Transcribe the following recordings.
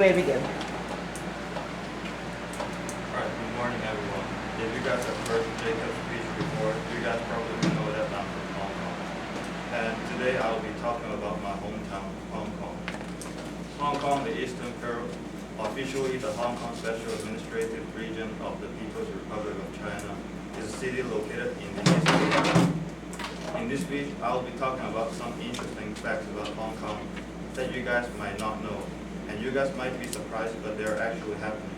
May begin. Alright, good morning everyone. If you guys have heard Jacob's speech before, you guys probably know that I'm from Hong Kong. And today I will be talking about my hometown, Hong Kong. Hong Kong, the Eastern Curve, officially the Hong Kong Special Administrative Region of the People's Republic of China, is a city located in the East Asia. In this speech, I will be talking about some interesting facts about Hong Kong that you guys might not know. And you guys might be surprised, but they're actually happening.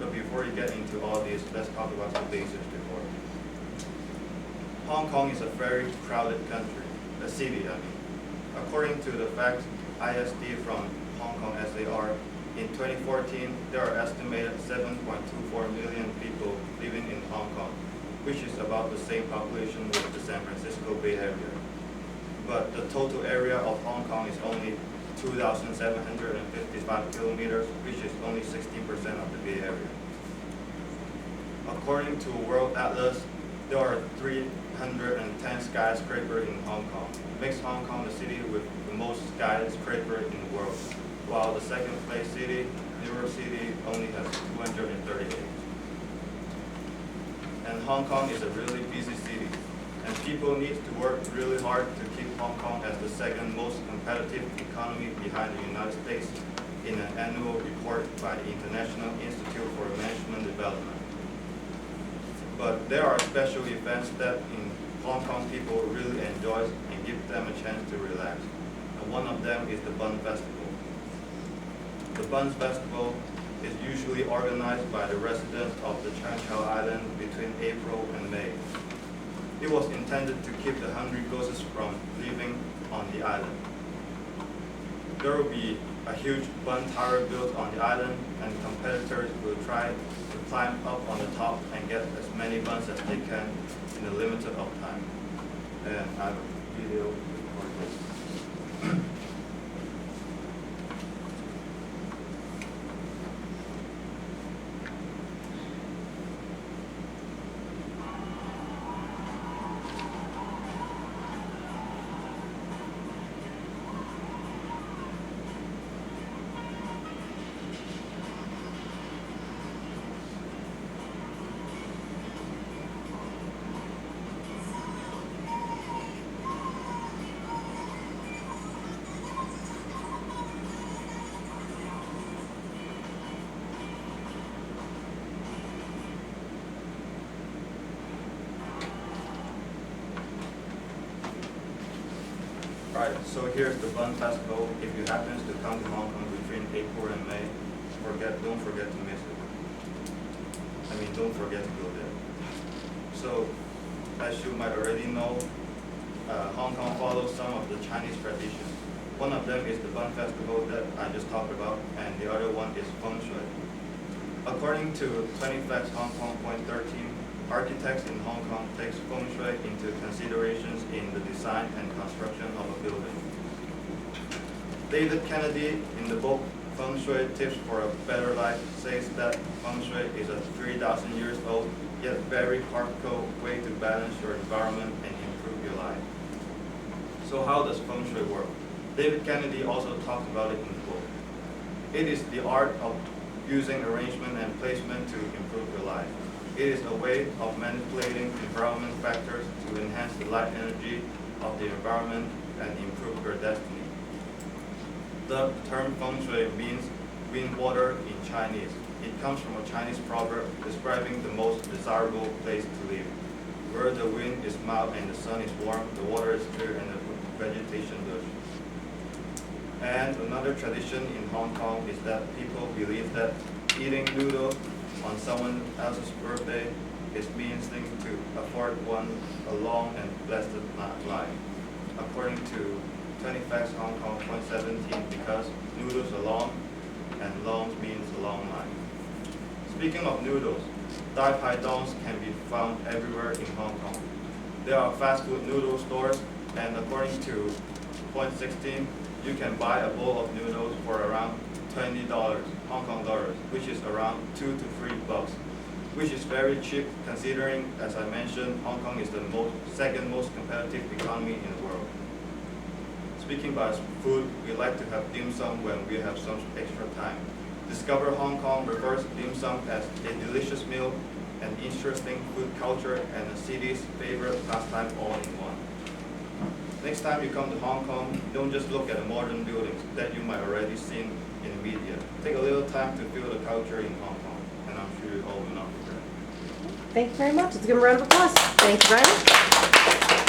But before you get into all this, let's talk about some basics before. Hong Kong is a very crowded country, a city, I mean. According to the facts ISD from Hong Kong SAR, in 2014, there are estimated 7.24 million people living in Hong Kong, which is about the same population with the San Francisco Bay Area. But the total area of Hong Kong is only 2,755 kilometers, which is only 16% of the Bay Area. According to World Atlas, there are 310 skyscrapers in Hong Kong. It makes Hong Kong the city with the most skyscrapers in the world, while the second place city, New York City, only has 238. And Hong Kong is a really busy city, and people need to work really hard to keep Hong Kong as the second most competitive economy behind the United States in an annual report by the International Institute for Management Development. But there are special events that in Hong Kong people really enjoy and give them a chance to relax. And one of them is the Bund Festival. The Bund Festival is usually organized by the residents of the Chan Chao Island between April and May. It was intended to keep the hungry ghosts from living on the island. There will be a huge bun tower built on the island, and competitors will try to climb up on the top and get as many buns as they can in a limited of time. And I have a video recording this. Right, so here's the Bun Festival. If you happen to come to Hong Kong between April and May, don't forget to miss it. I mean, don't forget to go there. So, as you might already know, Hong Kong follows some of the Chinese traditions. One of them is the Bun Festival that I just talked about, and the other one is Feng Shui. According to 20 Facts Hong Kong Point 13, architects in Hong Kong takes feng shui into considerations in the design and construction of a building. David Kennedy, in the book Feng Shui Tips for a Better Life, says that feng shui is a 3,000 years old, yet very practical way to balance your environment and improve your life. So how does feng shui work? David Kennedy also talked about it in the book. It is the art of using arrangement and placement to improve your life. It is a way of manipulating environment factors to enhance the light energy of the environment and improve your destiny. The term feng shui means wind water in Chinese. It comes from a Chinese proverb describing the most desirable place to live. Where the wind is mild and the sun is warm, the water is clear and the vegetation lush. And another tradition in Hong Kong is that people believe that eating noodles on someone else's birthday is means thing to afford one a long and blessed life. According to 20 Facts Hong Kong Point 17, because noodles are long, and long means a long life. Speaking of noodles, Dai Pai Dongs can be found everywhere in Hong Kong. There are fast food noodle stores, and according to Point 16, you can buy a bowl of noodles for around $20 Hong Kong dollars, which is around $2 to $3, which is very cheap considering, as I mentioned, Hong Kong is the second most competitive economy in the world. Speaking about food, we like to have dim sum when we have some extra time. Discover Hong Kong refers dim sum as a delicious meal, an interesting food culture, and the city's favorite pastime all in one. Next time you come to Hong Kong, don't just look at the modern buildings that you might already seen in the media. Take a little time to feel the culture in Hong Kong, and I'm sure you all will not regret it. Thank you very much. Let's give him a round of applause. Thank you, Bryan.